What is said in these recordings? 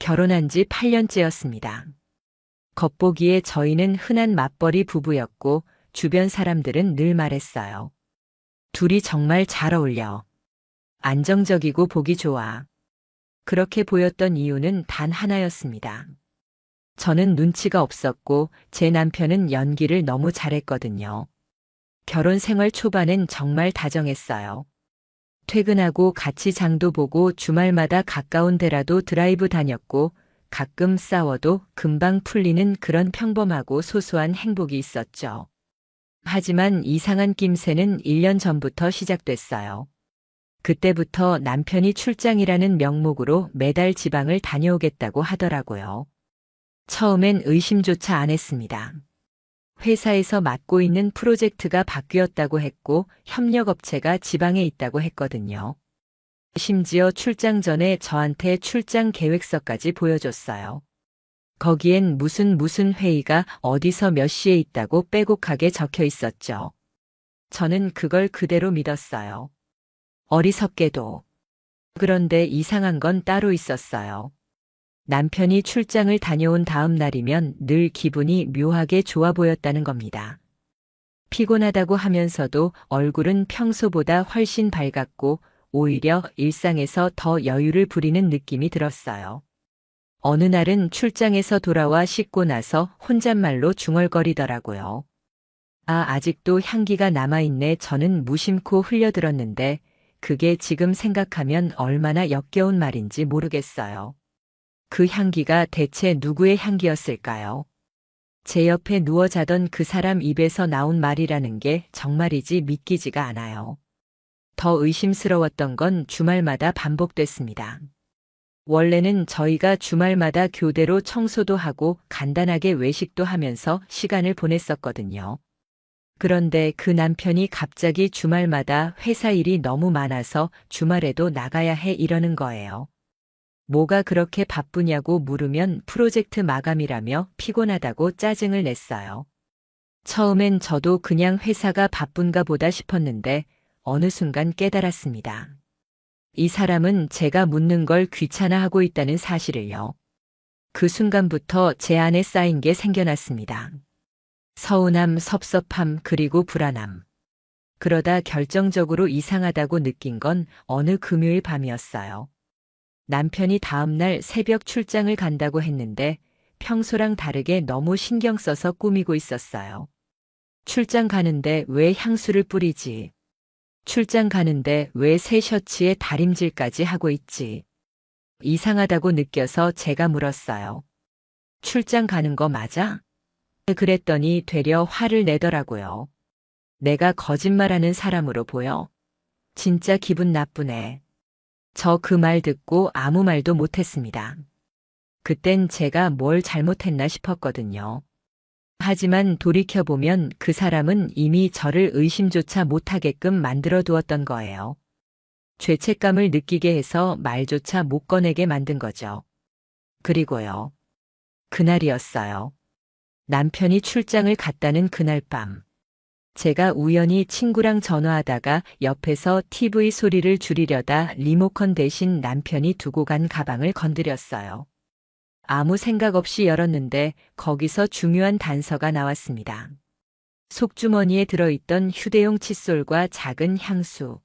결혼한 지 8년째였습니다. 겉보기에 저희는 흔한 맞벌이 부부였고 주변 사람들은 늘 말했어요. 둘이 정말 잘 어울려. 안정적이고 보기 좋아. 그렇게 보였던 이유는 단 하나였습니다. 저는 눈치가 없었고 제 남편은 연기를 너무 잘했거든요. 결혼 생활 초반엔 정말 다정했어요. 퇴근하고 같이 장도 보고 주말마다 가까운 데라도 드라이브 다녔고 가끔 싸워도 금방 풀리는 그런 평범하고 소소한 행복이 있었죠. 하지만 이상한 낌새는 1년 전부터 시작됐어요. 그때부터 남편이 출장이라는 명목으로 매달 지방을 다녀오겠다고 하더라고요. 처음엔 의심조차 안 했습니다. 회사에서 맡고 있는 프로젝트가 바뀌었다고 했고 협력업체가 지방에 있다고 했거든요. 심지어 출장 전에 저한테 출장 계획서까지 보여줬어요. 거기엔 무슨 회의가 어디서 몇 시에 있다고 빼곡하게 적혀 있었죠. 저는 그걸 그대로 믿었어요. 어리석게도. 그런데 이상한 건 따로 있었어요. 남편이 출장을 다녀온 다음 날이면 늘 기분이 묘하게 좋아 보였다는 겁니다. 피곤하다고 하면서도 얼굴은 평소보다 훨씬 밝았고 오히려 일상에서 더 여유를 부리는 느낌이 들었어요. 어느 날은 출장에서 돌아와 씻고 나서 혼잣말로 중얼거리더라고요. 아직도 향기가 남아있네. 저는 무심코 흘려들었는데 그게 지금 생각하면 얼마나 역겨운 말인지 모르겠어요. 그 향기가 대체 누구의 향기였을까요? 제 옆에 누워 자던 그 사람 입에서 나온 말이라는 게 정말이지 믿기지가 않아요. 더 의심스러웠던 건 주말마다 반복됐습니다. 원래는 저희가 주말마다 교대로 청소도 하고 간단하게 외식도 하면서 시간을 보냈었거든요. 그런데 그 남편이 갑자기 주말마다 회사 일이 너무 많아서 주말에도 나가야 해 이러는 거예요. 뭐가 그렇게 바쁘냐고 물으면 프로젝트 마감이라며 피곤하다고 짜증을 냈어요. 처음엔 저도 그냥 회사가 바쁜가 보다 싶었는데 어느 순간 깨달았습니다. 이 사람은 제가 묻는 걸 귀찮아하고 있다는 사실을요. 그 순간부터 제 안에 쌓인 게 생겨났습니다. 서운함, 섭섭함, 그리고 불안함. 그러다 결정적으로 이상하다고 느낀 건 어느 금요일 밤이었어요. 남편이 다음날 새벽 출장을 간다고 했는데 평소랑 다르게 너무 신경 써서 꾸미고 있었어요. 출장 가는데 왜 향수를 뿌리지? 출장 가는데 왜 새 셔츠에 다림질까지 하고 있지? 이상하다고 느껴서 제가 물었어요. 출장 가는 거 맞아? 그랬더니 되려 화를 내더라고요. 내가 거짓말하는 사람으로 보여? 진짜 기분 나쁘네. 저 그 말 듣고 아무 말도 못했습니다. 그땐 제가 뭘 잘못했나 싶었거든요. 하지만 돌이켜보면 그 사람은 이미 저를 의심조차 못하게끔 만들어 두었던 거예요. 죄책감을 느끼게 해서 말조차 못 꺼내게 만든 거죠. 그리고요. 그날이었어요. 남편이 출장을 갔다는 그날 밤. 제가 우연히 친구랑 전화하다가 옆에서 TV 소리를 줄이려다 리모컨 대신 남편이 두고 간 가방을 건드렸어요. 아무 생각 없이 열었는데 거기서 중요한 단서가 나왔습니다. 속주머니에 들어있던 휴대용 칫솔과 작은 향수.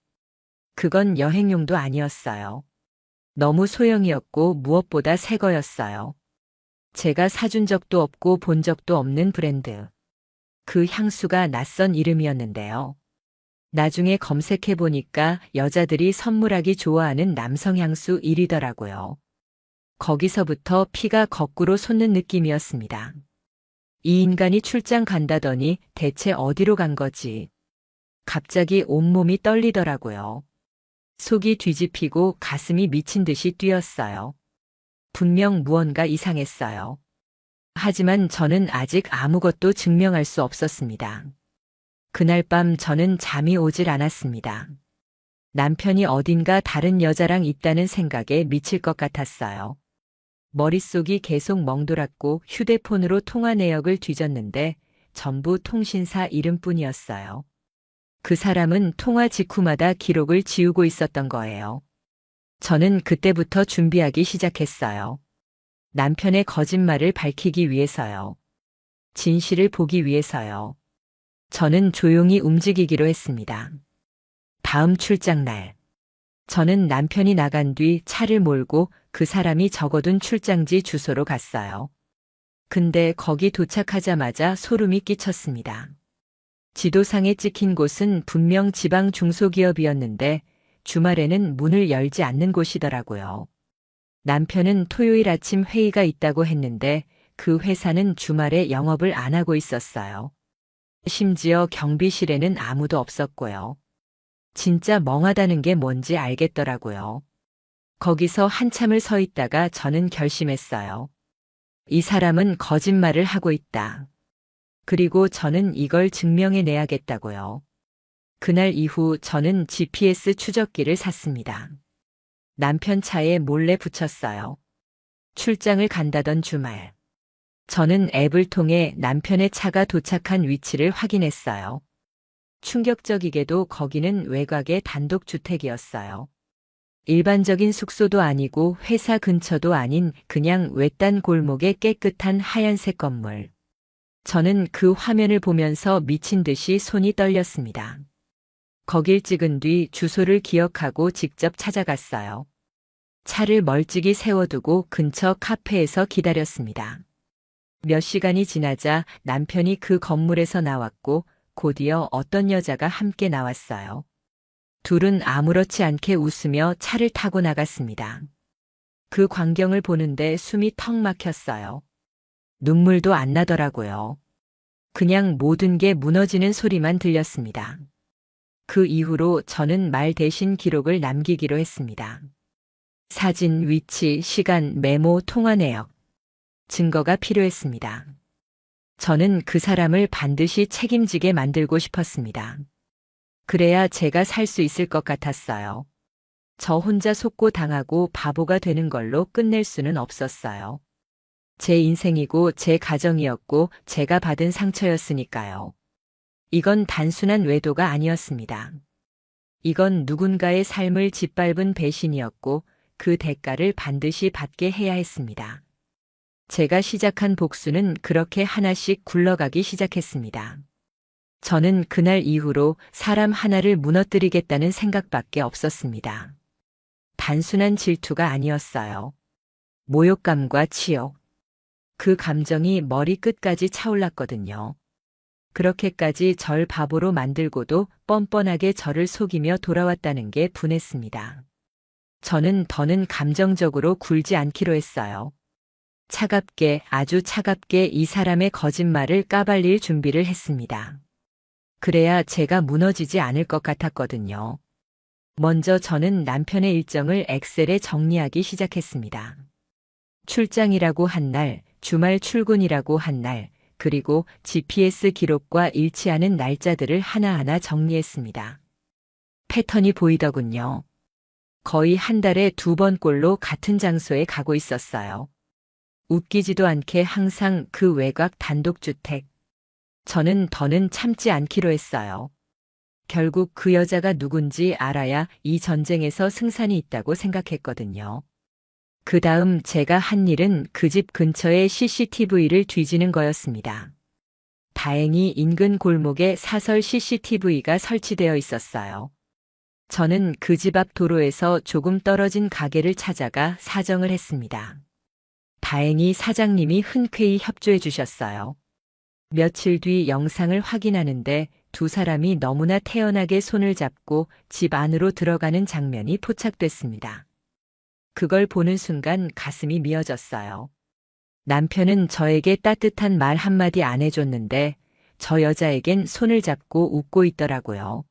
그건 여행용도 아니었어요. 너무 소형이었고 무엇보다 새 거였어요. 제가 사준 적도 없고 본 적도 없는 브랜드. 그 향수가 낯선 이름이었는데요. 나중에 검색해보니까 여자들이 선물하기 좋아하는 남성 향수 1위더라고요. 거기서부터 피가 거꾸로 솟는 느낌이었습니다. 이 인간이 출장 간다더니 대체 어디로 간 거지? 갑자기 온몸이 떨리더라고요. 속이 뒤집히고 가슴이 미친 듯이 뛰었어요. 분명 무언가 이상했어요. 하지만 저는 아직 아무것도 증명할 수 없었습니다. 그날 밤 저는 잠이 오질 않았습니다. 남편이 어딘가 다른 여자랑 있다는 생각에 미칠 것 같았어요. 머릿속이 계속 멍돌았고 휴대폰으로 통화 내역을 뒤졌는데 전부 통신사 이름뿐이었어요. 그 사람은 통화 직후마다 기록을 지우고 있었던 거예요. 저는 그때부터 준비하기 시작했어요. 남편의 거짓말을 밝히기 위해서요. 진실을 보기 위해서요. 저는 조용히 움직이기로 했습니다. 다음 출장 날. 저는 남편이 나간 뒤 차를 몰고 그 사람이 적어둔 출장지 주소로 갔어요. 근데 거기 도착하자마자 소름이 끼쳤습니다. 지도상에 찍힌 곳은 분명 지방 중소기업이었는데 주말에는 문을 열지 않는 곳이더라고요. 남편은 토요일 아침 회의가 있다고 했는데 그 회사는 주말에 영업을 안 하고 있었어요. 심지어 경비실에는 아무도 없었고요. 진짜 멍하다는 게 뭔지 알겠더라고요. 거기서 한참을 서 있다가 저는 결심했어요. 이 사람은 거짓말을 하고 있다. 그리고 저는 이걸 증명해내야겠다고요. 그날 이후 저는 GPS 추적기를 샀습니다. 남편 차에 몰래 붙였어요. 출장을 간다던 주말. 저는 앱을 통해 남편의 차가 도착한 위치를 확인했어요. 충격적이게도 거기는 외곽의 단독주택이었어요. 일반적인 숙소도 아니고 회사 근처도 아닌 그냥 외딴 골목의 깨끗한 하얀색 건물. 저는 그 화면을 보면서 미친 듯이 손이 떨렸습니다. 거길 찍은 뒤 주소를 기억하고 직접 찾아갔어요. 차를 멀찍이 세워두고 근처 카페에서 기다렸습니다. 몇 시간이 지나자 남편이 그 건물에서 나왔고 곧이어 어떤 여자가 함께 나왔어요. 둘은 아무렇지 않게 웃으며 차를 타고 나갔습니다. 그 광경을 보는데 숨이 턱 막혔어요. 눈물도 안 나더라고요. 그냥 모든 게 무너지는 소리만 들렸습니다. 그 이후로 저는 말 대신 기록을 남기기로 했습니다. 사진, 위치, 시간, 메모, 통화 내역. 증거가 필요했습니다. 저는 그 사람을 반드시 책임지게 만들고 싶었습니다. 그래야 제가 살 수 있을 것 같았어요. 저 혼자 속고 당하고 바보가 되는 걸로 끝낼 수는 없었어요. 제 인생이고 제 가정이었고 제가 받은 상처였으니까요. 이건 단순한 외도가 아니었습니다. 이건 누군가의 삶을 짓밟은 배신이었고 그 대가를 반드시 받게 해야 했습니다. 제가 시작한 복수는 그렇게 하나씩 굴러가기 시작했습니다. 저는 그날 이후로 사람 하나를 무너뜨리겠다는 생각밖에 없었습니다. 단순한 질투가 아니었어요. 모욕감과 치욕. 그 감정이 머리 끝까지 차올랐거든요. 그렇게까지 절 바보로 만들고도 뻔뻔하게 저를 속이며 돌아왔다는 게 분했습니다. 저는 더는 감정적으로 굴지 않기로 했어요. 차갑게, 아주 차갑게 이 사람의 거짓말을 까발릴 준비를 했습니다. 그래야 제가 무너지지 않을 것 같았거든요. 먼저 저는 남편의 일정을 엑셀에 정리하기 시작했습니다. 출장이라고 한 날, 주말 출근이라고 한 날, 그리고 GPS 기록과 일치하는 날짜들을 하나하나 정리했습니다. 패턴이 보이더군요. 거의 한 달에 2번꼴로 같은 장소에 가고 있었어요. 웃기지도 않게 항상 그 외곽 단독주택. 저는 더는 참지 않기로 했어요. 결국 그 여자가 누군지 알아야 이 전쟁에서 승산이 있다고 생각했거든요. 그 다음 제가 한 일은 그 집 근처의 CCTV를 뒤지는 거였습니다. 다행히 인근 골목에 사설 CCTV가 설치되어 있었어요. 저는 그 집 앞 도로에서 조금 떨어진 가게를 찾아가 사정을 했습니다. 다행히 사장님이 흔쾌히 협조해 주셨어요. 며칠 뒤 영상을 확인하는데 두 사람이 너무나 태연하게 손을 잡고 집 안으로 들어가는 장면이 포착됐습니다. 그걸 보는 순간 가슴이 미어졌어요. 남편은 저에게 따뜻한 말 한마디 안 해줬는데 저 여자에겐 손을 잡고 웃고 있더라고요.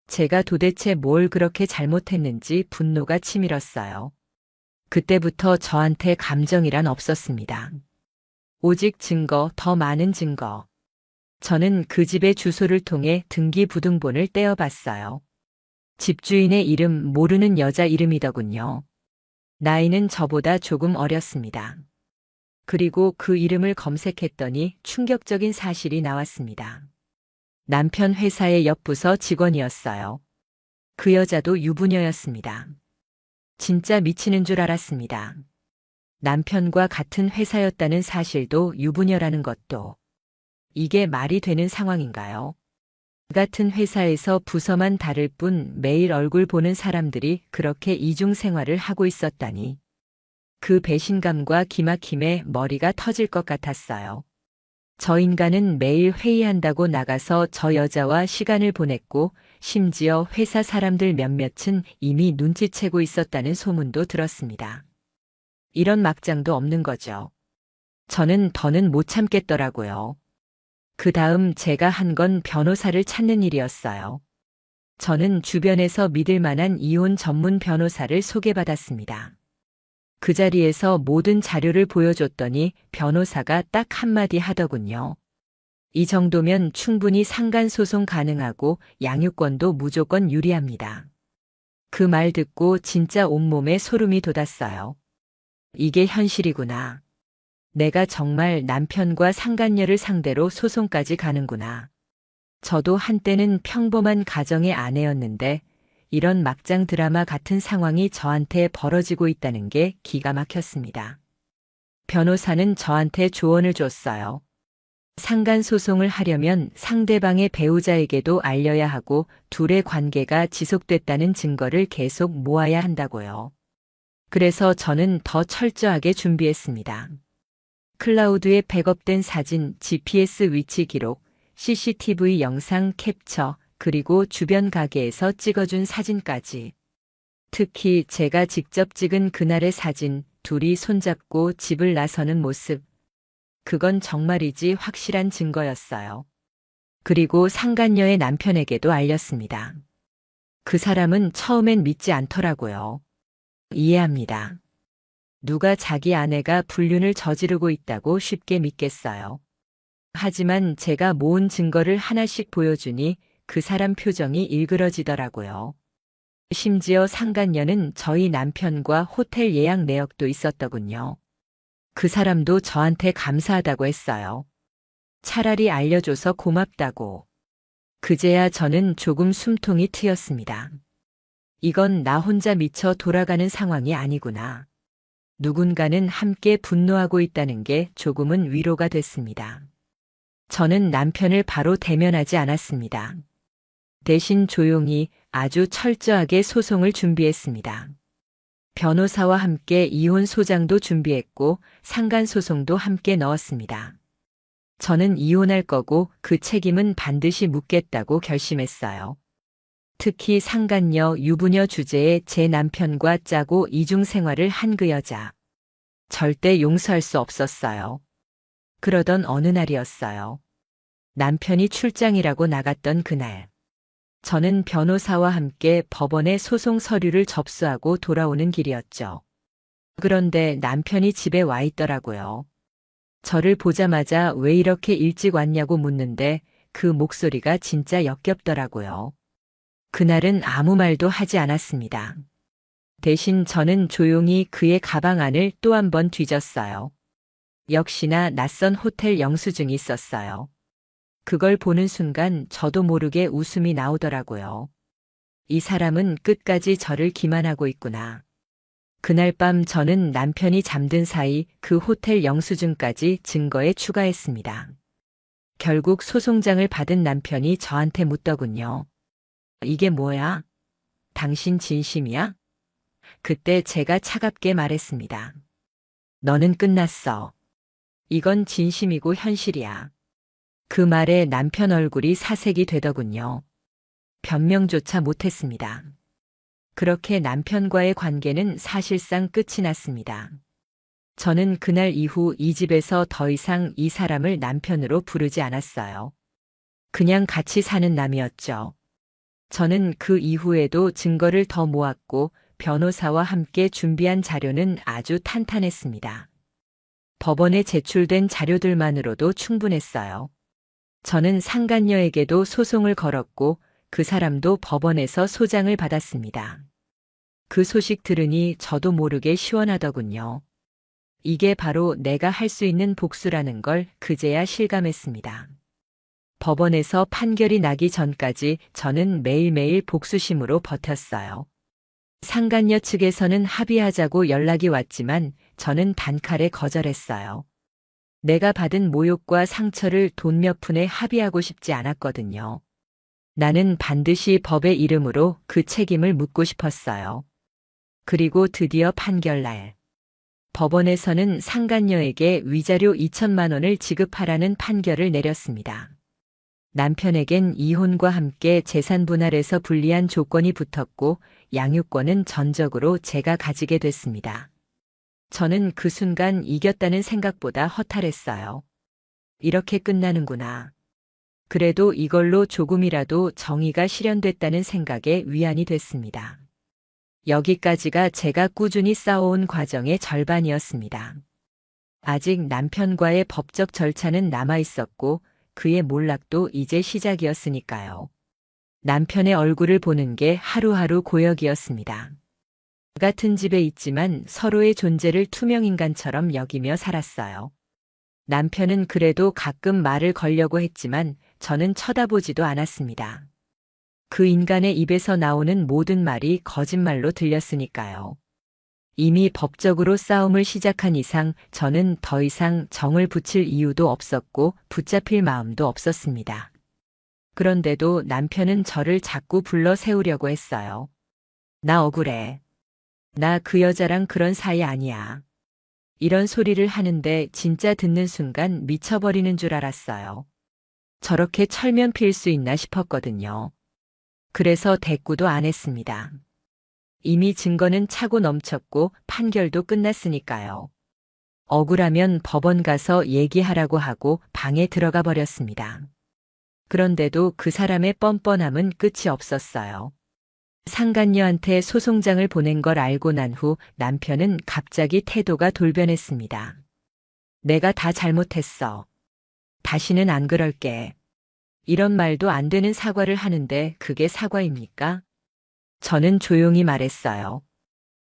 제가 도대체 뭘 그렇게 잘못했는지 분노가 치밀었어요. 그때부터 저한테 감정이란 없었습니다. 오직 증거, 더 많은 증거. 저는 그 집의 주소를 통해 등기부등본을 떼어봤어요. 집주인의 이름 모르는 여자 이름이더군요. 나이는 저보다 조금 어렸습니다. 그리고 그 이름을 검색했더니 충격적인 사실이 나왔습니다. 남편 회사의 옆 부서 직원이었어요. 그 여자도 유부녀였습니다. 진짜 미치는 줄 알았습니다. 남편과 같은 회사였다는 사실도 유부녀라는 것도. 이게 말이 되는 상황인가요? 같은 회사에서 부서만 다를 뿐 매일 얼굴 보는 사람들이 그렇게 이중 생활을 하고 있었다니. 그 배신감과 기막힘에 머리가 터질 것 같았어요. 저 인간은 매일 회의한다고 나가서 저 여자와 시간을 보냈고 심지어 회사 사람들 몇몇은 이미 눈치채고 있었다는 소문도 들었습니다. 이런 막장도 없는 거죠. 저는 더는 못 참겠더라고요. 그 다음 제가 한 건 변호사를 찾는 일이었어요. 저는 주변에서 믿을 만한 이혼 전문 변호사를 소개받았습니다. 그 자리에서 모든 자료를 보여줬더니 변호사가 딱 한마디 하더군요. 이 정도면 충분히 상간소송 가능하고 양육권도 무조건 유리합니다. 그 말 듣고 진짜 온몸에 소름이 돋았어요. 이게 현실이구나. 내가 정말 남편과 상간녀를 상대로 소송까지 가는구나. 저도 한때는 평범한 가정의 아내였는데 이런 막장 드라마 같은 상황이 저한테 벌어지고 있다는 게 기가 막혔습니다. 변호사는 저한테 조언을 줬어요. 상간소송을 하려면 상대방의 배우자에게도 알려야 하고 둘의 관계가 지속됐다는 증거를 계속 모아야 한다고요. 그래서 저는 더 철저하게 준비했습니다. 클라우드에 백업된 사진, GPS 위치 기록, CCTV 영상 캡처, 그리고 주변 가게에서 찍어준 사진까지. 특히 제가 직접 찍은 그날의 사진, 둘이 손잡고 집을 나서는 모습. 그건 정말이지 확실한 증거였어요. 그리고 상간녀의 남편에게도 알렸습니다. 그 사람은 처음엔 믿지 않더라고요. 이해합니다. 누가 자기 아내가 불륜을 저지르고 있다고 쉽게 믿겠어요. 하지만 제가 모은 증거를 하나씩 보여주니 그 사람 표정이 일그러지더라고요. 심지어 상간녀는 저희 남편과 호텔 예약 내역도 있었더군요. 그 사람도 저한테 감사하다고 했어요. 차라리 알려줘서 고맙다고. 그제야 저는 조금 숨통이 트였습니다. 이건 나 혼자 미쳐 돌아가는 상황이 아니구나. 누군가는 함께 분노하고 있다는 게 조금은 위로가 됐습니다. 저는 남편을 바로 대면하지 않았습니다. 대신 조용히 아주 철저하게 소송을 준비했습니다. 변호사와 함께 이혼 소장도 준비했고 상간소송도 함께 넣었습니다. 저는 이혼할 거고 그 책임은 반드시 묻겠다고 결심했어요. 특히 상간녀, 유부녀 주제에 제 남편과 짜고 이중생활을 한 그 여자. 절대 용서할 수 없었어요. 그러던 어느 날이었어요. 남편이 출장이라고 나갔던 그날. 저는 변호사와 함께 법원에 소송 서류를 접수하고 돌아오는 길이었죠. 그런데 남편이 집에 와 있더라고요. 저를 보자마자 왜 이렇게 일찍 왔냐고 묻는데 그 목소리가 진짜 역겹더라고요. 그날은 아무 말도 하지 않았습니다. 대신 저는 조용히 그의 가방 안을 또 한 번 뒤졌어요. 역시나 낯선 호텔 영수증이 있었어요. 그걸 보는 순간 저도 모르게 웃음이 나오더라고요. 이 사람은 끝까지 저를 기만하고 있구나. 그날 밤 저는 남편이 잠든 사이 그 호텔 영수증까지 증거에 추가했습니다. 결국 소송장을 받은 남편이 저한테 묻더군요. 이게 뭐야? 당신 진심이야? 그때 제가 차갑게 말했습니다. 너는 끝났어. 이건 진심이고 현실이야. 그 말에 남편 얼굴이 사색이 되더군요. 변명조차 못했습니다. 그렇게 남편과의 관계는 사실상 끝이 났습니다. 저는 그날 이후 이 집에서 더 이상 이 사람을 남편으로 부르지 않았어요. 그냥 같이 사는 남이었죠. 저는 그 이후에도 증거를 더 모았고 변호사와 함께 준비한 자료는 아주 탄탄했습니다. 법원에 제출된 자료들만으로도 충분했어요. 저는 상간녀에게도 소송을 걸었고 그 사람도 법원에서 소장을 받았습니다. 그 소식 들으니 저도 모르게 시원하더군요. 이게 바로 내가 할 수 있는 복수라는 걸 그제야 실감했습니다. 법원에서 판결이 나기 전까지 저는 매일매일 복수심으로 버텼어요. 상간녀 측에서는 합의하자고 연락이 왔지만 저는 단칼에 거절했어요. 내가 받은 모욕과 상처를 돈 몇 푼에 합의하고 싶지 않았거든요. 나는 반드시 법의 이름으로 그 책임을 묻고 싶었어요. 그리고 드디어 판결날. 법원에서는 상간녀에게 위자료 2천만 원을 지급하라는 판결을 내렸습니다. 남편에겐 이혼과 함께 재산 분할에서 불리한 조건이 붙었고 양육권은 전적으로 제가 가지게 됐습니다. 저는 그 순간 이겼다는 생각보다 허탈했어요. 이렇게 끝나는구나. 그래도 이걸로 조금이라도 정의가 실현됐다는 생각에 위안이 됐습니다. 여기까지가 제가 꾸준히 쌓아온 과정의 절반이었습니다. 아직 남편과의 법적 절차는 남아 있었고 그의 몰락도 이제 시작이었으니까요. 남편의 얼굴을 보는 게 하루하루 고역이었습니다. 같은 집에 있지만 서로의 존재를 투명인간처럼 여기며 살았어요. 남편은 그래도 가끔 말을 걸려고 했지만 저는 쳐다보지도 않았습니다. 그 인간의 입에서 나오는 모든 말이 거짓말로 들렸으니까요. 이미 법적으로 싸움을 시작한 이상 저는 더 이상 정을 붙일 이유도 없었고 붙잡힐 마음도 없었습니다. 그런데도 남편은 저를 자꾸 불러 세우려고 했어요. 나 억울해. 나 그 여자랑 그런 사이 아니야. 이런 소리를 하는데 진짜 듣는 순간 미쳐버리는 줄 알았어요. 저렇게 철면 필 수 있나 싶었거든요. 그래서 대꾸도 안 했습니다. 이미 증거는 차고 넘쳤고 판결도 끝났으니까요. 억울하면 법원 가서 얘기하라고 하고 방에 들어가 버렸습니다. 그런데도 그 사람의 뻔뻔함은 끝이 없었어요. 상간녀한테 소송장을 보낸 걸 알고 난 후 남편은 갑자기 태도가 돌변했습니다. 내가 다 잘못했어. 다시는 안 그럴게. 이런 말도 안 되는 사과를 하는데 그게 사과입니까? 저는 조용히 말했어요.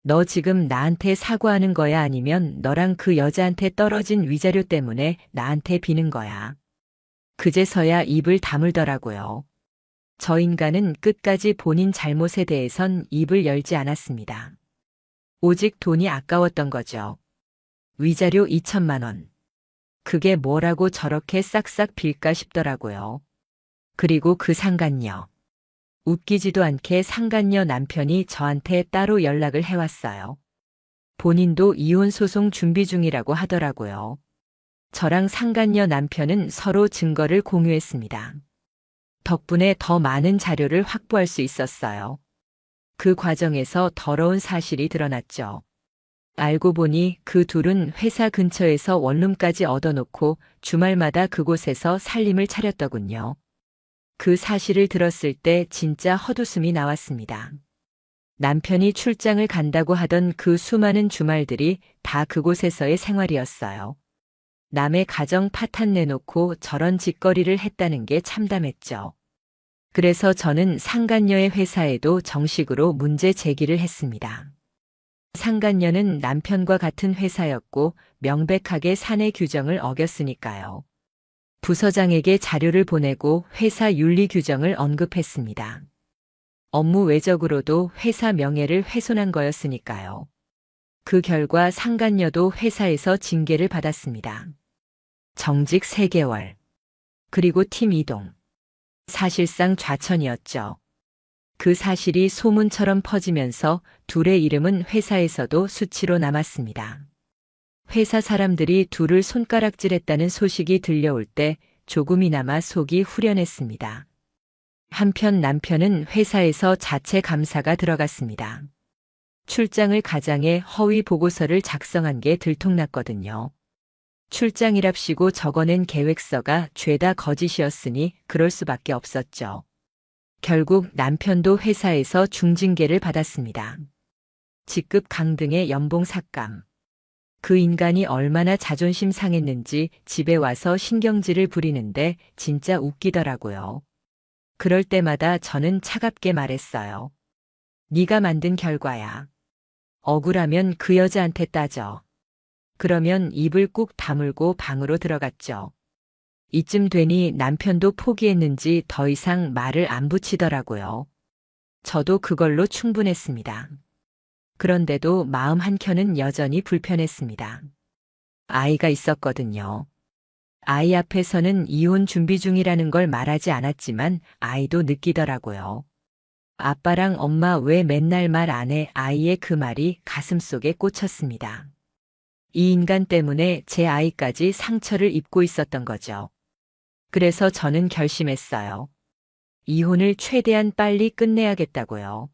너 지금 나한테 사과하는 거야 아니면 너랑 그 여자한테 떨어진 위자료 때문에 나한테 비는 거야. 그제서야 입을 다물더라고요. 저 인간은 끝까지 본인 잘못에 대해선 입을 열지 않았습니다. 오직 돈이 아까웠던 거죠. 위자료 2천만 원. 그게 뭐라고 저렇게 싹싹 빌까 싶더라고요. 그리고 그 상간녀. 웃기지도 않게 상간녀 남편이 저한테 따로 연락을 해왔어요. 본인도 이혼 소송 준비 중이라고 하더라고요. 저랑 상간녀 남편은 서로 증거를 공유했습니다. 덕분에 더 많은 자료를 확보할 수 있었어요. 그 과정에서 더러운 사실이 드러났죠. 알고 보니 그 둘은 회사 근처에서 원룸까지 얻어놓고 주말마다 그곳에서 살림을 차렸더군요. 그 사실을 들었을 때 진짜 헛웃음이 나왔습니다. 남편이 출장을 간다고 하던 그 수많은 주말들이 다 그곳에서의 생활이었어요. 남의 가정 파탄 내놓고 저런 짓거리를 했다는 게 참담했죠. 그래서 저는 상간녀의 회사에도 정식으로 문제 제기를 했습니다. 상간녀는 남편과 같은 회사였고 명백하게 사내 규정을 어겼으니까요. 부서장에게 자료를 보내고 회사 윤리 규정을 언급했습니다. 업무 외적으로도 회사 명예를 훼손한 거였으니까요. 그 결과 상간녀도 회사에서 징계를 받았습니다. 정직 3개월. 그리고 팀 이동. 사실상 좌천이었죠. 그 사실이 소문처럼 퍼지면서 둘의 이름은 회사에서도 수치로 남았습니다. 회사 사람들이 둘을 손가락질했다는 소식이 들려올 때 조금이나마 속이 후련했습니다. 한편 남편은 회사에서 자체 감사가 들어갔습니다. 출장을 가장해 허위 보고서를 작성한 게 들통났거든요. 출장이랍시고 적어낸 계획서가 죄다 거짓이었으니 그럴 수밖에 없었죠. 결국 남편도 회사에서 중징계를 받았습니다. 직급 강등의 연봉 삭감. 그 인간이 얼마나 자존심 상했는지 집에 와서 신경질을 부리는데 진짜 웃기더라고요. 그럴 때마다 저는 차갑게 말했어요. 네가 만든 결과야. 억울하면 그 여자한테 따져. 그러면 입을 꾹 다물고 방으로 들어갔죠. 이쯤 되니 남편도 포기했는지 더 이상 말을 안 붙이더라고요. 저도 그걸로 충분했습니다. 그런데도 마음 한켠은 여전히 불편했습니다. 아이가 있었거든요. 아이 앞에서는 이혼 준비 중이라는 걸 말하지 않았지만 아이도 느끼더라고요. 아빠랑 엄마 왜 맨날 말 안 해? 아이의 그 말이 가슴속에 꽂혔습니다. 이 인간 때문에 제 아이까지 상처를 입고 있었던 거죠. 그래서 저는 결심했어요. 이혼을 최대한 빨리 끝내야겠다고요.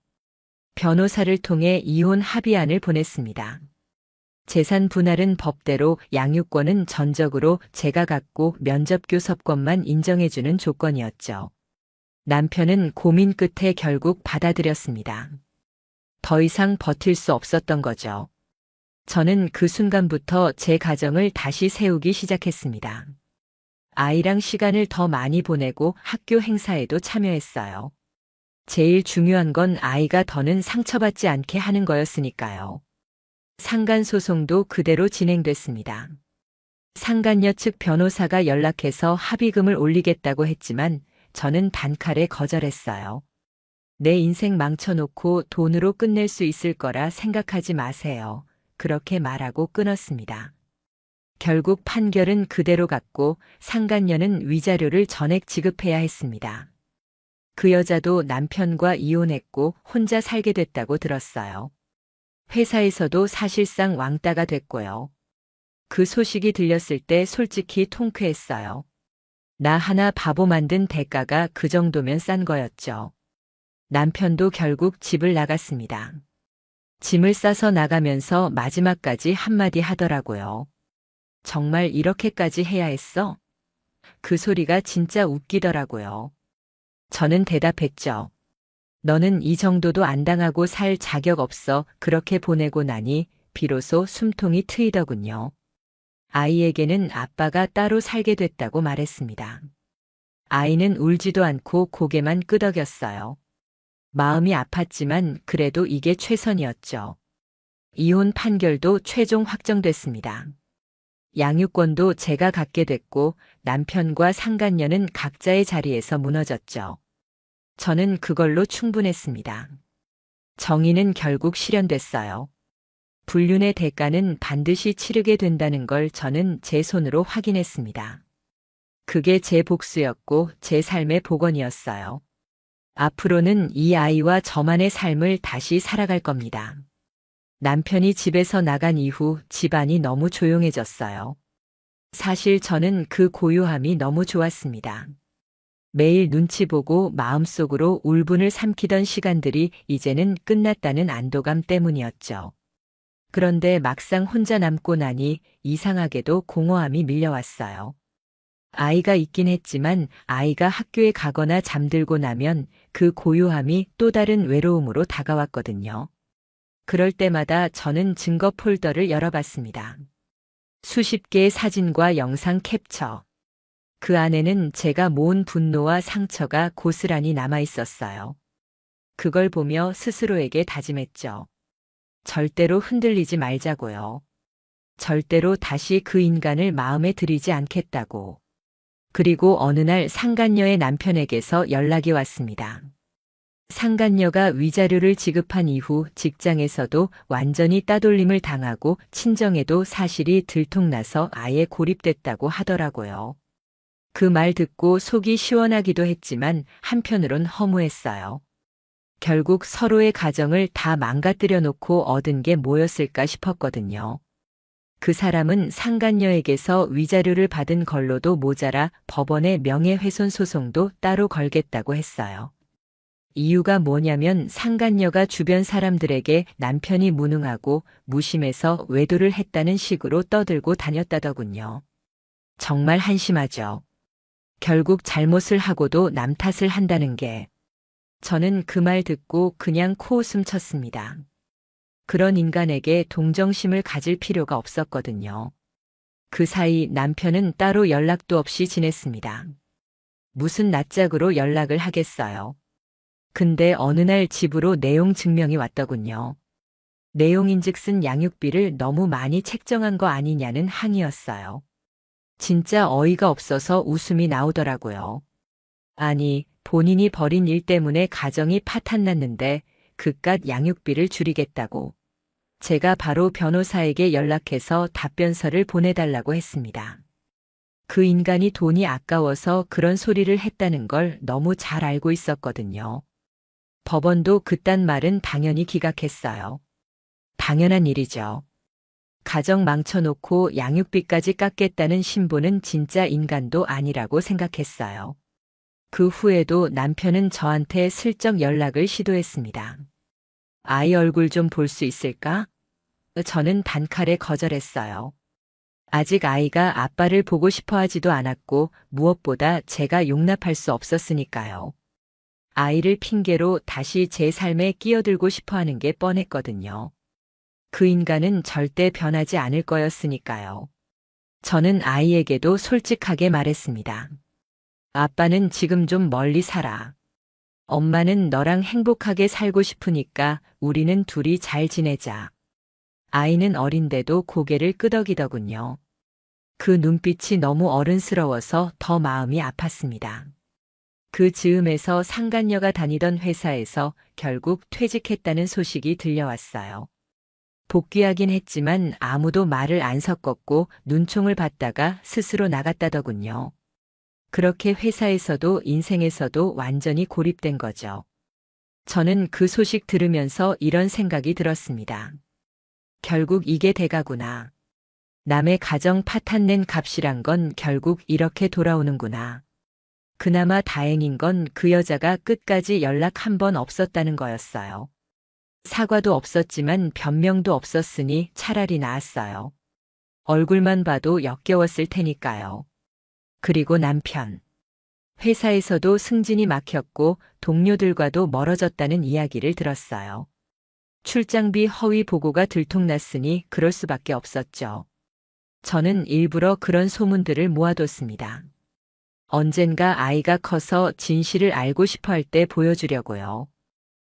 변호사를 통해 이혼 합의안을 보냈습니다. 재산 분할은 법대로, 양육권은 전적으로 제가 갖고 면접교섭권만 인정해주는 조건이었죠. 남편은 고민 끝에 결국 받아들였습니다. 더 이상 버틸 수 없었던 거죠. 저는 그 순간부터 제 가정을 다시 세우기 시작했습니다. 아이랑 시간을 더 많이 보내고 학교 행사에도 참여했어요. 제일 중요한 건 아이가 더는 상처받지 않게 하는 거였으니까요. 상간소송도 그대로 진행됐습니다. 상간녀 측 변호사가 연락해서 합의금을 올리겠다고 했지만 저는 단칼에 거절했어요. 내 인생 망쳐놓고 돈으로 끝낼 수 있을 거라 생각하지 마세요. 그렇게 말하고 끊었습니다. 결국 판결은 그대로 갔고 상간녀는 위자료를 전액 지급해야 했습니다. 그 여자도 남편과 이혼했고 혼자 살게 됐다고 들었어요. 회사에서도 사실상 왕따가 됐고요. 그 소식이 들렸을 때 솔직히 통쾌했어요. 나 하나 바보 만든 대가가 그 정도면 싼 거였죠. 남편도 결국 집을 나갔습니다. 짐을 싸서 나가면서 마지막까지 한마디 하더라고요. 정말 이렇게까지 해야 했어? 그 소리가 진짜 웃기더라고요. 저는 대답했죠. 너는 이 정도도 안 당하고 살 자격 없어. 그렇게 보내고 나니 비로소 숨통이 트이더군요. 아이에게는 아빠가 따로 살게 됐다고 말했습니다. 아이는 울지도 않고 고개만 끄덕였어요. 마음이 아팠지만 그래도 이게 최선이었죠. 이혼 판결도 최종 확정됐습니다. 양육권도 제가 갖게 됐고 남편과 상간녀는 각자의 자리에서 무너졌죠. 저는 그걸로 충분했습니다. 정의는 결국 실현됐어요. 불륜의 대가는 반드시 치르게 된다는 걸 저는 제 손으로 확인했습니다. 그게 제 복수였고 제 삶의 복원이었어요. 앞으로는 이 아이와 저만의 삶을 다시 살아갈 겁니다. 남편이 집에서 나간 이후 집안이 너무 조용해졌어요. 사실 저는 그 고요함이 너무 좋았습니다. 매일 눈치 보고 마음속으로 울분을 삼키던 시간들이 이제는 끝났다는 안도감 때문이었죠. 그런데 막상 혼자 남고 나니 이상하게도 공허함이 밀려왔어요. 아이가 있긴 했지만 아이가 학교에 가거나 잠들고 나면 그 고요함이 또 다른 외로움으로 다가왔거든요. 그럴 때마다 저는 증거 폴더를 열어봤습니다. 수십 개의 사진과 영상 캡처. 그 안에는 제가 모은 분노와 상처가 고스란히 남아 있었어요. 그걸 보며 스스로에게 다짐했죠. 절대로 흔들리지 말자고요. 절대로 다시 그 인간을 마음에 들이지 않겠다고. 그리고 어느 날 상간녀의 남편에게서 연락이 왔습니다. 상간녀가 위자료를 지급한 이후 직장에서도 완전히 따돌림을 당하고 친정에도 사실이 들통나서 아예 고립됐다고 하더라고요. 그 말 듣고 속이 시원하기도 했지만 한편으론 허무했어요. 결국 서로의 가정을 다 망가뜨려 놓고 얻은 게 뭐였을까 싶었거든요. 그 사람은 상간녀에게서 위자료를 받은 걸로도 모자라 법원에 명예훼손 소송도 따로 걸겠다고 했어요. 이유가 뭐냐면 상간녀가 주변 사람들에게 남편이 무능하고 무심해서 외도를 했다는 식으로 떠들고 다녔다더군요. 정말 한심하죠. 결국 잘못을 하고도 남 탓을 한다는 게. 저는 그 말 듣고 그냥 코웃음 쳤습니다. 그런 인간에게 동정심을 가질 필요가 없었거든요. 그 사이 남편은 따로 연락도 없이 지냈습니다. 무슨 낯짝으로 연락을 하겠어요. 근데 어느 날 집으로 내용 증명이 왔더군요. 내용인즉슨 양육비를 너무 많이 책정한 거 아니냐는 항의였어요. 진짜 어이가 없어서 웃음이 나오더라고요. 아니, 본인이 벌인 일 때문에 가정이 파탄났는데 그깟 양육비를 줄이겠다고. 제가 바로 변호사에게 연락해서 답변서를 보내달라고 했습니다. 그 인간이 돈이 아까워서 그런 소리를 했다는 걸 너무 잘 알고 있었거든요. 법원도 그딴 말은 당연히 기각했어요. 당연한 일이죠. 가정 망쳐놓고 양육비까지 깎겠다는 신부는 진짜 인간도 아니라고 생각했어요. 그 후에도 남편은 저한테 슬쩍 연락을 시도했습니다. 아이 얼굴 좀 볼 수 있을까? 저는 단칼에 거절했어요. 아직 아이가 아빠를 보고 싶어 하지도 않았고 무엇보다 제가 용납할 수 없었으니까요. 아이를 핑계로 다시 제 삶에 끼어들고 싶어 하는 게 뻔했거든요. 그 인간은 절대 변하지 않을 거였으니까요. 저는 아이에게도 솔직하게 말했습니다. 아빠는 지금 좀 멀리 살아. 엄마는 너랑 행복하게 살고 싶으니까 우리는 둘이 잘 지내자. 아이는 어린데도 고개를 끄덕이더군요. 그 눈빛이 너무 어른스러워서 더 마음이 아팠습니다. 그 즈음에서 상간녀가 다니던 회사에서 결국 퇴직했다는 소식이 들려왔어요. 복귀하긴 했지만 아무도 말을 안 섞었고 눈총을 받다가 스스로 나갔다더군요. 그렇게 회사에서도 인생에서도 완전히 고립된 거죠. 저는 그 소식 들으면서 이런 생각이 들었습니다. 결국 이게 대가구나. 남의 가정 파탄낸 값이란 건 결국 이렇게 돌아오는구나. 그나마 다행인 건 그 여자가 끝까지 연락 한 번 없었다는 거였어요. 사과도 없었지만 변명도 없었으니 차라리 나았어요. 얼굴만 봐도 역겨웠을 테니까요. 그리고 남편. 회사에서도 승진이 막혔고 동료들과도 멀어졌다는 이야기를 들었어요. 출장비 허위 보고가 들통났으니 그럴 수밖에 없었죠. 저는 일부러 그런 소문들을 모아뒀습니다. 언젠가 아이가 커서 진실을 알고 싶어 할 때 보여주려고요.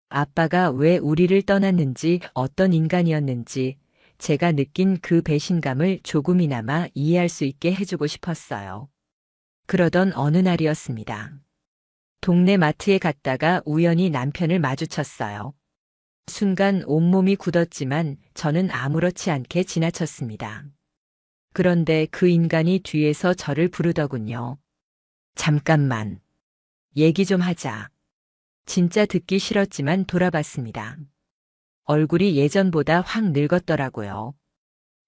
아빠가 왜 우리를 떠났는지, 어떤 인간이었는지, 제가 느낀 그 배신감을 조금이나마 이해할 수 있게 해주고 싶었어요. 그러던 어느 날이었습니다. 동네 마트에 갔다가 우연히 남편을 마주쳤어요. 순간 온몸이 굳었지만 저는 아무렇지 않게 지나쳤습니다. 그런데 그 인간이 뒤에서 저를 부르더군요. 잠깐만. 얘기 좀 하자. 진짜 듣기 싫었지만 돌아봤습니다. 얼굴이 예전보다 확 늙었더라고요.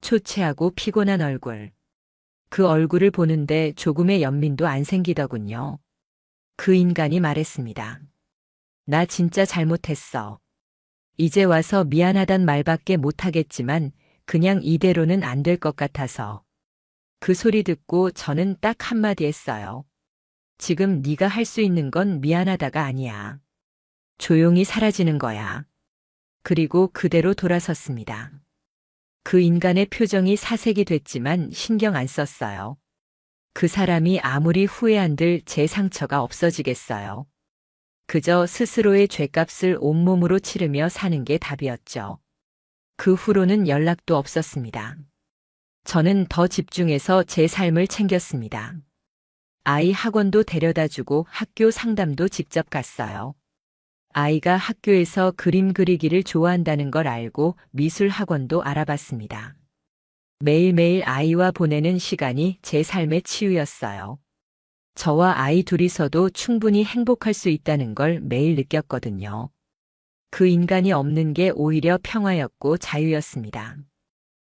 초췌하고 피곤한 얼굴. 그 얼굴을 보는데 조금의 연민도 안 생기더군요. 그 인간이 말했습니다. 나 진짜 잘못했어. 이제 와서 미안하단 말밖에 못하겠지만 그냥 이대로는 안 될 것 같아서. 그 소리 듣고 저는 딱 한마디 했어요. 지금 네가 할 수 있는 건 미안하다가 아니야. 조용히 사라지는 거야. 그리고 그대로 돌아섰습니다. 그 인간의 표정이 사색이 됐지만 신경 안 썼어요. 그 사람이 아무리 후회한들 제 상처가 없어지겠어요. 그저 스스로의 죗값을 온몸으로 치르며 사는 게 답이었죠. 그 후로는 연락도 없었습니다. 저는 더 집중해서 제 삶을 챙겼습니다. 아이 학원도 데려다주고 학교 상담도 직접 갔어요. 아이가 학교에서 그림 그리기를 좋아한다는 걸 알고 미술 학원도 알아봤습니다. 매일매일 아이와 보내는 시간이 제 삶의 치유였어요. 저와 아이 둘이서도 충분히 행복할 수 있다는 걸 매일 느꼈거든요. 그 인간이 없는 게 오히려 평화였고 자유였습니다.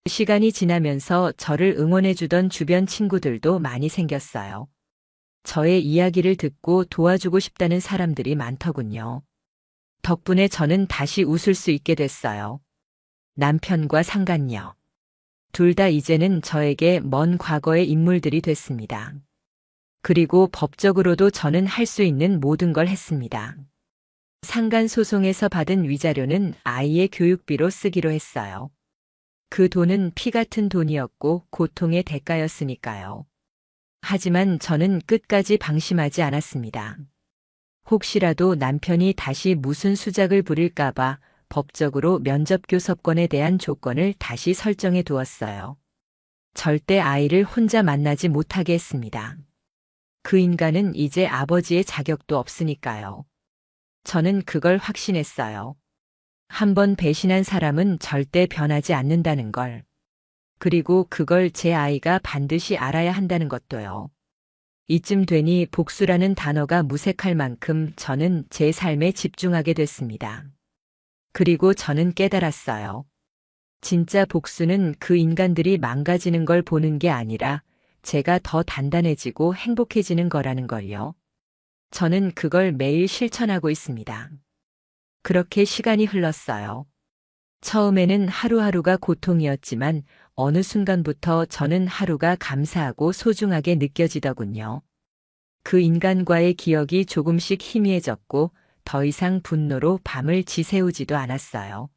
시간이 지나면서 저를 응원해주던 주변 친구들도 많이 생겼어요. 저의 이야기를 듣고 도와주고 싶다는 사람들이 많더군요. 덕분에 저는 다시 웃을 수 있게 됐어요. 남편과 상간녀. 둘 다 이제는 저에게 먼 과거의 인물들이 됐습니다. 그리고 법적으로도 저는 할 수 있는 모든 걸 했습니다. 상간 소송에서 받은 위자료는 아이의 교육비로 쓰기로 했어요. 그 돈은 피 같은 돈이었고 고통의 대가였으니까요. 하지만 저는 끝까지 방심하지 않았습니다. 혹시라도 남편이 다시 무슨 수작을 부릴까봐 법적으로 면접교섭권에 대한 조건을 다시 설정해 두었어요. 절대 아이를 혼자 만나지 못하게 했습니다. 그 인간은 이제 아버지의 자격도 없으니까요. 저는 그걸 확신했어요. 한번 배신한 사람은 절대 변하지 않는다는 걸. 그리고 그걸 제 아이가 반드시 알아야 한다는 것도요. 이쯤 되니 복수라는 단어가 무색할 만큼 저는 제 삶에 집중하게 됐습니다. 그리고 저는 깨달았어요. 진짜 복수는 그 인간들이 망가지는 걸 보는 게 아니라 제가 더 단단해지고 행복해지는 거라는 걸요. 저는 그걸 매일 실천하고 있습니다. 그렇게 시간이 흘렀어요. 처음에는 하루하루가 고통이었지만 어느 순간부터 저는 하루가 감사하고 소중하게 느껴지더군요. 그 인간과의 기억이 조금씩 희미해졌고 더 이상 분노로 밤을 지새우지도 않았어요.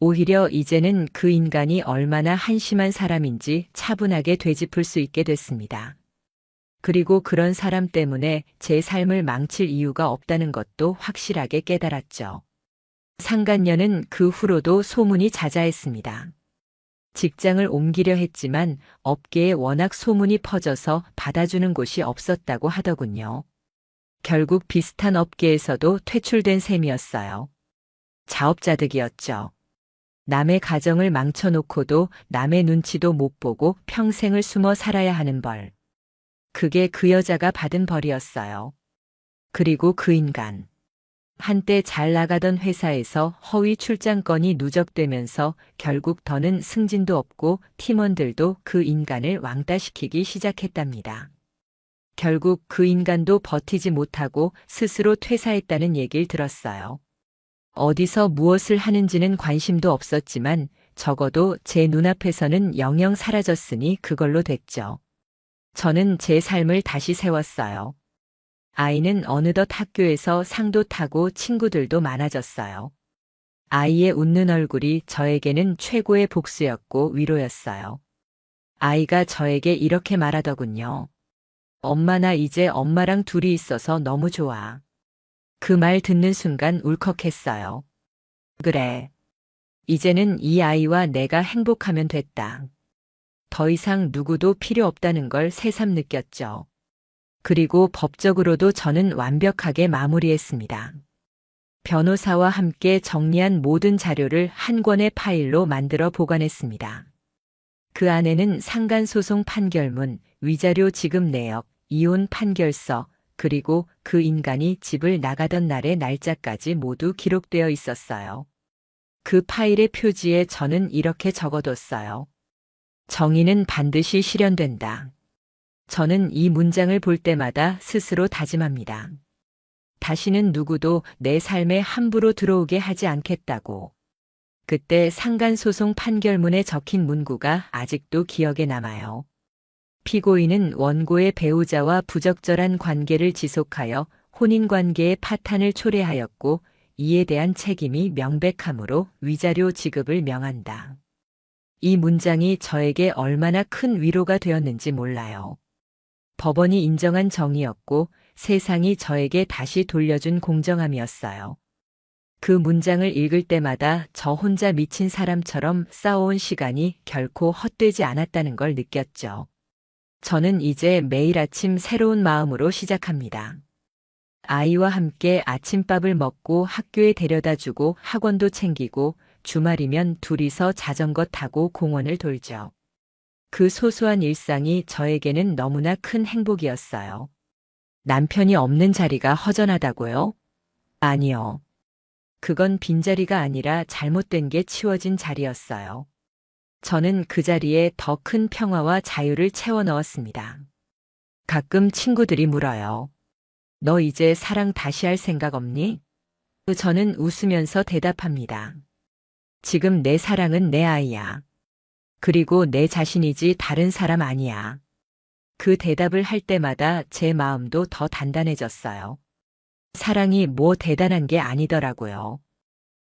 오히려 이제는 그 인간이 얼마나 한심한 사람인지 차분하게 되짚을 수 있게 됐습니다. 그리고 그런 사람 때문에 제 삶을 망칠 이유가 없다는 것도 확실하게 깨달았죠. 상간녀는 그 후로도 소문이 자자했습니다. 직장을 옮기려 했지만 업계에 워낙 소문이 퍼져서 받아주는 곳이 없었다고 하더군요. 결국 비슷한 업계에서도 퇴출된 셈이었어요. 자업자득이었죠. 남의 가정을 망쳐놓고도 남의 눈치도 못 보고 평생을 숨어 살아야 하는 벌. 그게 그 여자가 받은 벌이었어요. 그리고 그 인간. 한때 잘 나가던 회사에서 허위 출장건이 누적되면서 결국 더는 승진도 없고 팀원들도 그 인간을 왕따시키기 시작했답니다. 결국 그 인간도 버티지 못하고 스스로 퇴사했다는 얘기를 들었어요. 어디서 무엇을 하는지는 관심도 없었지만 적어도 제 눈앞에서는 영영 사라졌으니 그걸로 됐죠. 저는 제 삶을 다시 세웠어요. 아이는 어느덧 학교에서 상도 타고 친구들도 많아졌어요. 아이의 웃는 얼굴이 저에게는 최고의 복수였고 위로였어요. 아이가 저에게 이렇게 말하더군요. 엄마, 나 이제 엄마랑 둘이 있어서 너무 좋아. 그 말 듣는 순간 울컥했어요. 그래. 이제는 이 아이와 내가 행복하면 됐다. 더 이상 누구도 필요 없다는 걸 새삼 느꼈죠. 그리고 법적으로도 저는 완벽하게 마무리했습니다. 변호사와 함께 정리한 모든 자료를 한 권의 파일로 만들어 보관했습니다. 그 안에는 상간소송 판결문, 위자료 지급 내역, 이혼 판결서, 그리고 그 인간이 집을 나가던 날의 날짜까지 모두 기록되어 있었어요. 그 파일의 표지에 저는 이렇게 적어뒀어요. 정의는 반드시 실현된다. 저는 이 문장을 볼 때마다 스스로 다짐합니다. 다시는 누구도 내 삶에 함부로 들어오게 하지 않겠다고. 그때 상간소송 판결문에 적힌 문구가 아직도 기억에 남아요. 피고인은 원고의 배우자와 부적절한 관계를 지속하여 혼인관계의 파탄을 초래하였고 이에 대한 책임이 명백하므로 위자료 지급을 명한다. 이 문장이 저에게 얼마나 큰 위로가 되었는지 몰라요. 법원이 인정한 정의였고 세상이 저에게 다시 돌려준 공정함이었어요. 그 문장을 읽을 때마다 저 혼자 미친 사람처럼 싸워온 시간이 결코 헛되지 않았다는 걸 느꼈죠. 저는 이제 매일 아침 새로운 마음으로 시작합니다. 아이와 함께 아침밥을 먹고 학교에 데려다주고 학원도 챙기고 주말이면 둘이서 자전거 타고 공원을 돌죠. 그 소소한 일상이 저에게는 너무나 큰 행복이었어요. 남편이 없는 자리가 허전하다고요? 아니요. 그건 빈자리가 아니라 잘못된 게 치워진 자리였어요. 저는 그 자리에 더 큰 평화와 자유를 채워 넣었습니다. 가끔 친구들이 물어요. 너 이제 사랑 다시 할 생각 없니? 저는 웃으면서 대답합니다. 지금 내 사랑은 내 아이야. 그리고 내 자신이지 다른 사람 아니야. 그 대답을 할 때마다 제 마음도 더 단단해졌어요. 사랑이 뭐 대단한 게 아니더라고요.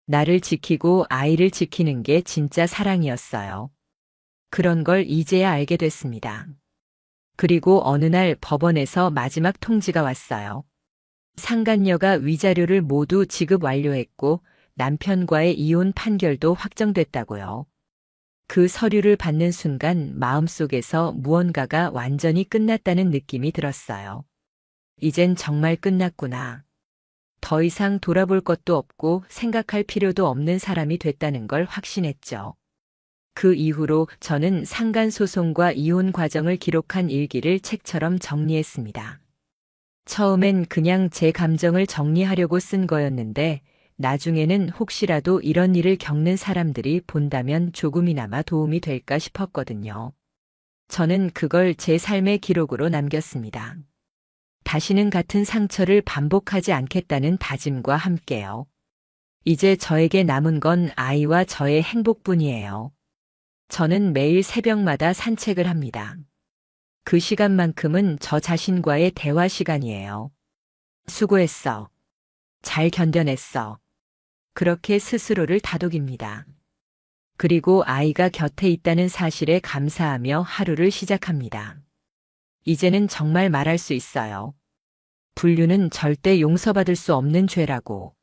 나를 지키고 아이를 지키는 게 진짜 사랑이었어요. 그런 걸 이제야 알게 됐습니다. 그리고 어느 날 법원에서 마지막 통지가 왔어요. 상간녀가 위자료를 모두 지급 완료했고 남편과의 이혼 판결도 확정됐다고요. 그 서류를 받는 순간 마음속에서 무언가가 완전히 끝났다는 느낌이 들었어요. 이젠 정말 끝났구나. 더 이상 돌아볼 것도 없고 생각할 필요도 없는 사람이 됐다는 걸 확신했죠. 그 이후로 저는 상간소송과 이혼 과정을 기록한 일기를 책처럼 정리했습니다. 처음엔 그냥 제 감정을 정리하려고 쓴 거였는데 나중에는 혹시라도 이런 일을 겪는 사람들이 본다면 조금이나마 도움이 될까 싶었거든요. 저는 그걸 제 삶의 기록으로 남겼습니다. 다시는 같은 상처를 반복하지 않겠다는 다짐과 함께요. 이제 저에게 남은 건 아이와 저의 행복뿐이에요. 저는 매일 새벽마다 산책을 합니다. 그 시간만큼은 저 자신과의 대화 시간이에요. 수고했어. 잘 견뎌냈어. 그렇게 스스로를 다독입니다. 그리고 아이가 곁에 있다는 사실에 감사하며 하루를 시작합니다. 이제는 정말 말할 수 있어요. 불륜은 절대 용서받을 수 없는 죄라고.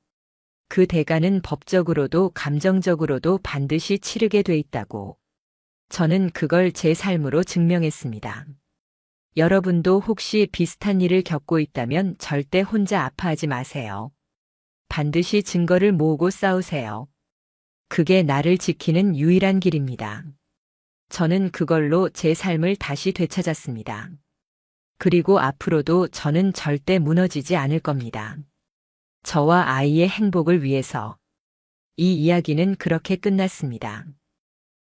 그 대가는 법적으로도 감정적으로도 반드시 치르게 돼 있다고. 저는 그걸 제 삶으로 증명했습니다. 여러분도 혹시 비슷한 일을 겪고 있다면 절대 혼자 아파하지 마세요. 반드시 증거를 모으고 싸우세요. 그게 나를 지키는 유일한 길입니다. 저는 그걸로 제 삶을 다시 되찾았습니다. 그리고 앞으로도 저는 절대 무너지지 않을 겁니다. 저와 아이의 행복을 위해서. 이 이야기는 그렇게 끝났습니다.